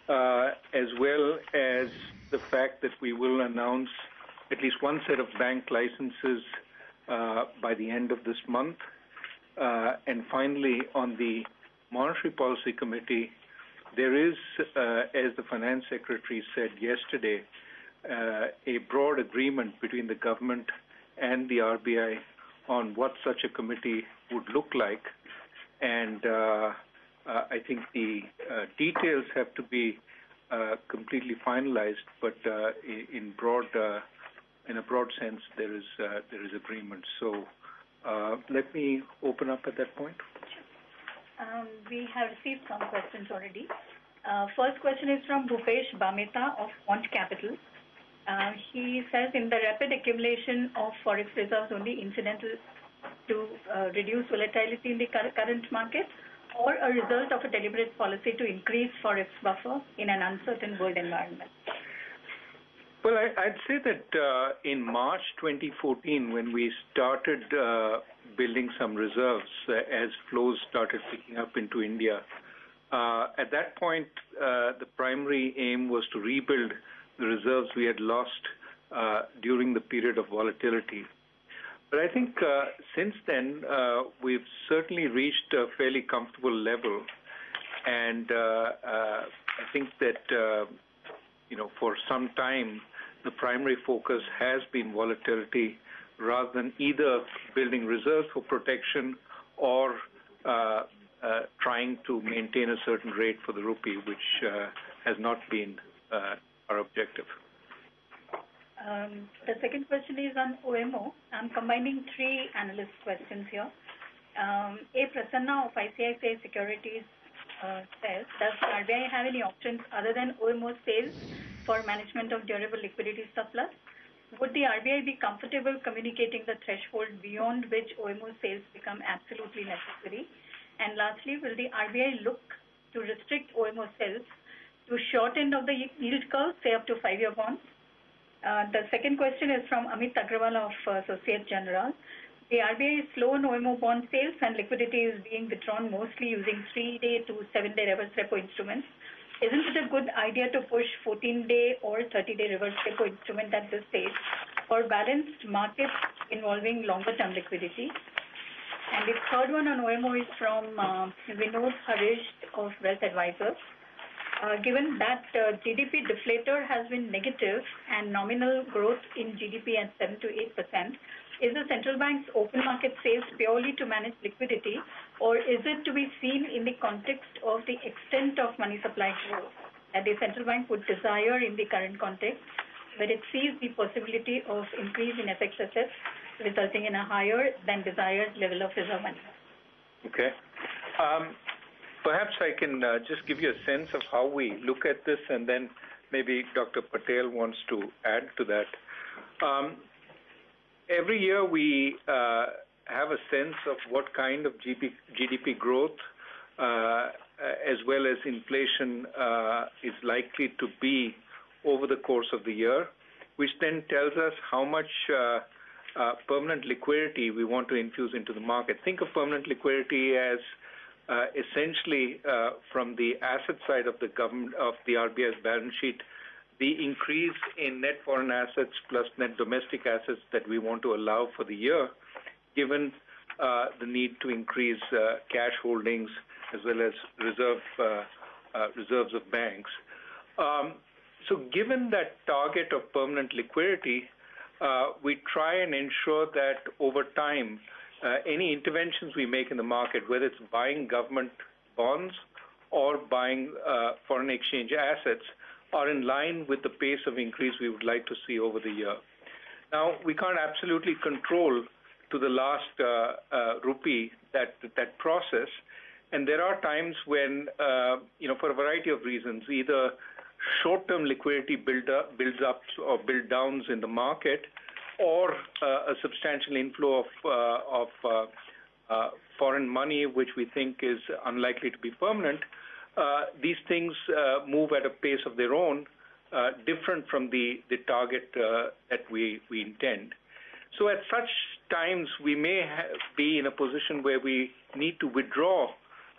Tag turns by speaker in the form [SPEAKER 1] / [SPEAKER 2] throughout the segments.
[SPEAKER 1] as well as the fact that we will announce at least one set of bank licenses by the end of this month. And finally, on the Monetary Policy Committee, there is, as the Finance Secretary said yesterday, a broad agreement between the government and the RBI on what such a committee would look like. And I think the details have to be completely finalized, but in a broad sense, there is agreement. So let me open up at that point.
[SPEAKER 2] We have received some questions already. First question is from Bhupesh Bameta of Quant Capital. He says, in the rapid accumulation of forex reserves only incidental to reduce volatility in the current market, or a result of a deliberate policy to increase forex buffer in an uncertain world environment?
[SPEAKER 1] Well, I'd say that in March 2014, when we started building some reserves as flows started picking up into India, at that point, the primary aim was to rebuild the reserves we had lost during the period of volatility. But I think since then, we've certainly reached a fairly comfortable level. And I think that, for some time, the primary focus has been volatility rather than either building reserves for protection or trying to maintain a certain rate for the rupee, which has not been our objective.
[SPEAKER 2] The second question is on OMO. I'm combining three analyst questions here. A. Prasanna of ICICI Securities says, does the RBI have any options other than OMO sales for management of durable liquidity surplus? Would the RBI be comfortable communicating the threshold beyond which OMO sales become absolutely necessary? And lastly, will the RBI look to restrict OMO sales to short end of the yield curve, say up to 5-year bonds? The second question is from Amit Agrawal of Societe Generale. The RBI is slow on OMO bond sales and liquidity is being withdrawn mostly using 3-day to 7-day reverse repo instruments. Isn't it a good idea to push 14-day or 30-day reverse repo instrument at this stage for balanced markets involving longer-term liquidity? And the third one on OMO is from Vinod Harish of Wealth Advisors. Given that GDP deflator has been negative and nominal growth in GDP at 7 to 8%, is the central bank's open market sales purely to manage liquidity, or is it to be seen in the context of the extent of money supply growth that the central bank would desire in the current context, where it sees the possibility of increase in FX assets resulting in a higher than desired level of reserve money?
[SPEAKER 1] Okay. Perhaps I can just give you a sense of how we look at this, and then maybe Dr. Patel wants to add to that. Every year we have a sense of what kind of GDP growth as well as inflation is likely to be over the course of the year, which then tells us how much permanent liquidity we want to infuse into the market. Think of permanent liquidity as essentially from the asset side of the government, of the RBI's balance sheet, the increase in net foreign assets plus net domestic assets that we want to allow for the year, given the need to increase cash holdings as well as reserves of banks. So given that target of permanent liquidity, we try and ensure that over time, any interventions we make in the market, whether it's buying government bonds or buying foreign exchange assets, are in line with the pace of increase we would like to see over the year. Now, we can't absolutely control to the last rupee that process, and there are times when, for a variety of reasons, either short-term liquidity builds up or build downs in the market, or a substantial inflow of foreign money, which we think is unlikely to be permanent. These things move at a pace of their own, different from the target that we intend. So at such times, we may be in a position where we need to withdraw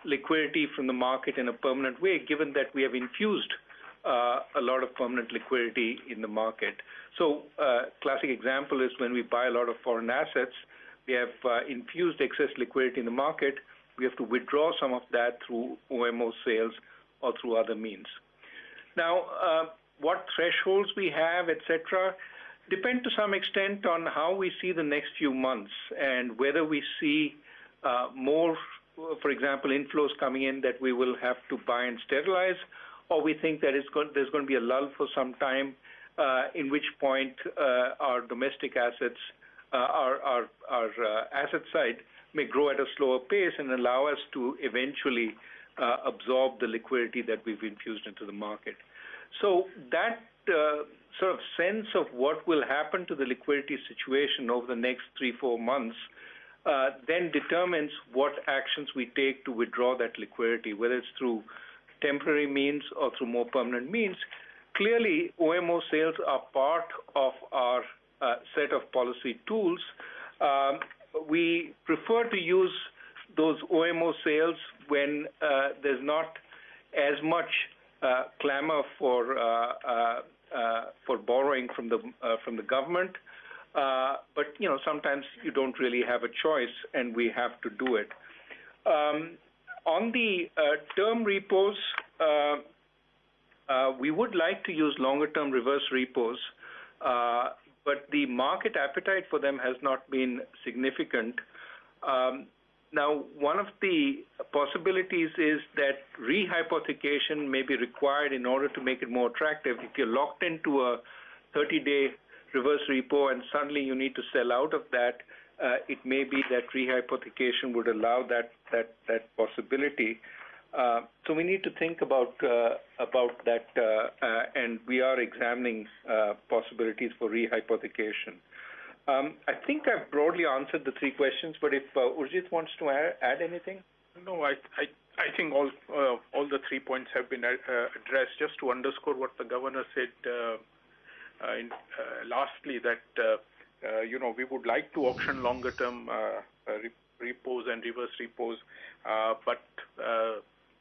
[SPEAKER 1] liquidity from the market in a permanent way, given that we have infused a lot of permanent liquidity in the market. So classic example is when we buy a lot of foreign assets, we have infused excess liquidity in the market. We have to withdraw some of that through OMO sales or through other means. Now, what thresholds we have, etc., depend to some extent on how we see the next few months and whether we see more, for example, inflows coming in that we will have to buy and sterilize, or we think that there's going to be a lull for some time, in which point our domestic assets, our asset side may grow at a slower pace and allow us to eventually absorb the liquidity that we've infused into the market. So that sort of sense of what will happen to the liquidity situation over the next 3-4 months then determines what actions we take to withdraw that liquidity, whether it's through temporary means or through more permanent means. Clearly, OMO sales are part of our set of policy tools. We prefer to use those OMO sales when there's not as much clamor for borrowing from the government, but sometimes you don't really have a choice, and we have to do it. On the term repos, we would like to use longer-term reverse repos, but the market appetite for them has not been significant. Now, one of the possibilities is that rehypothecation may be required in order to make it more attractive. If you're locked into a 30-day reverse repo and suddenly you need to sell out of that, it may be that rehypothecation would allow that possibility. So we need to think about that, and we are examining possibilities for rehypothecation. I think I've broadly answered the 3 questions, but if Urjit wants to add anything?
[SPEAKER 3] No, I think all the 3 points have been addressed. Just to underscore what the governor said lastly, that we would like to auction longer-term repos and reverse repos, but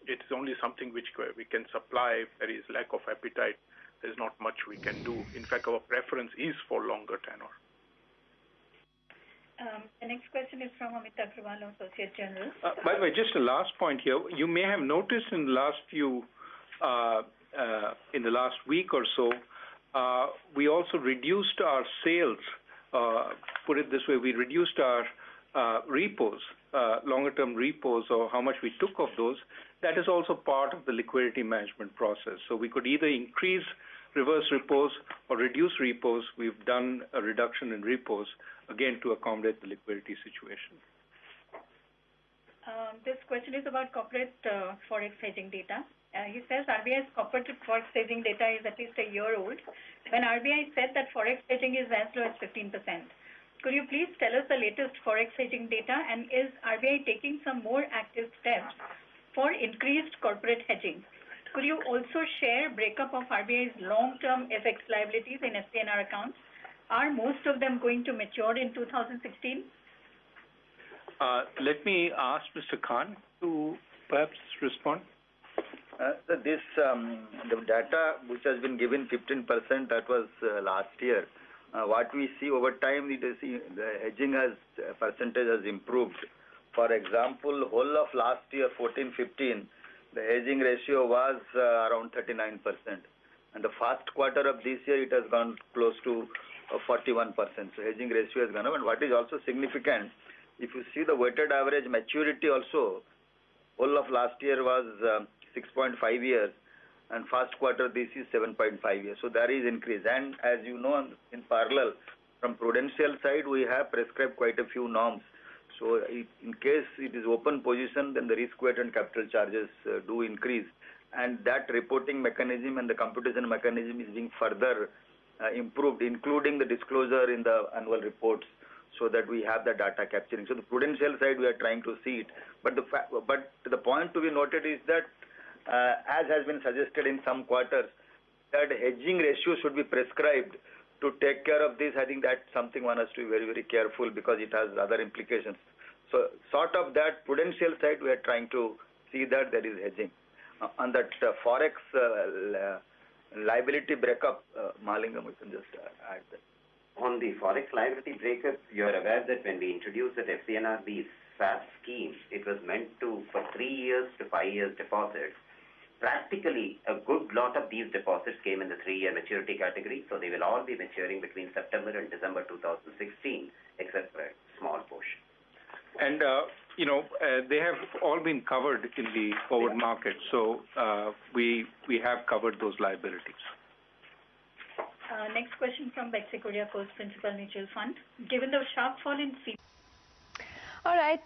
[SPEAKER 3] it's only something which we can supply. If there is lack of appetite, there's not much we can do. In fact, our preference is for longer tenor.
[SPEAKER 2] The next question is from Amit Agrawal, Associate General.
[SPEAKER 1] By the way, just a last point here. You may have noticed in the last week or so, we also reduced our sales. Put it this way, we reduced our repos, longer-term repos, or how much we took of those. That is also part of the liquidity management process. So we could either increase reverse repos or reduce repos. We've done a reduction in repos, again, to accommodate the liquidity situation.
[SPEAKER 2] This question is about corporate forex hedging data. He says RBI's corporate forex hedging data is at least a year old, when RBI said that forex hedging is as low as 15%. Could you please tell us the latest forex hedging data, and is RBI taking some more active steps for increased corporate hedging? Could you also share breakup of RBI's long-term FX liabilities in FCNR accounts? Are most of them going to mature in 2016?
[SPEAKER 1] Let me ask Mr. Khan to perhaps respond.
[SPEAKER 4] The data which has been given 15%, that was last year. What we see over time, the hedging percentage has improved. For example, whole of last year, 14-15, the hedging ratio was around 39%. And the first quarter of this year, it has gone close to 41%. So hedging ratio has gone up. And what is also significant, if you see the weighted average maturity also, whole of last year was 6.5 years, and first quarter this is 7.5 years. So there is increase. And as you know, in parallel, from prudential side, we have prescribed quite a few norms. So in case it is open position, then the risk weight and capital charges do increase. And that reporting mechanism and the computation mechanism is being further improved, including the disclosure in the annual reports, so that we have the data capturing. So the prudential side, we are trying to see it. But the point to be noted is that, as has been suggested in some quarters, that hedging ratio should be prescribed to take care of this. I think that's something one has to be very, very careful, because it has other implications. So sort of that prudential side, we are trying to see that there is hedging. On that forex liability breakup, Malingam, you can just add that.
[SPEAKER 5] On the forex liability breakup, you are aware that when we introduced the FCNRB SAS scheme, it was meant to for 3 years to 5 years deposits. Practically, a good lot of these deposits came in the 3-year maturity category, so they will all be maturing between September and December 2016, except for a small portion.
[SPEAKER 1] And they have all been covered in the forward market, so we have covered those liabilities.
[SPEAKER 2] Next question from Betsy Kuriakos, Principal Mutual Fund. Given the sharp fall in fee.
[SPEAKER 6] All right,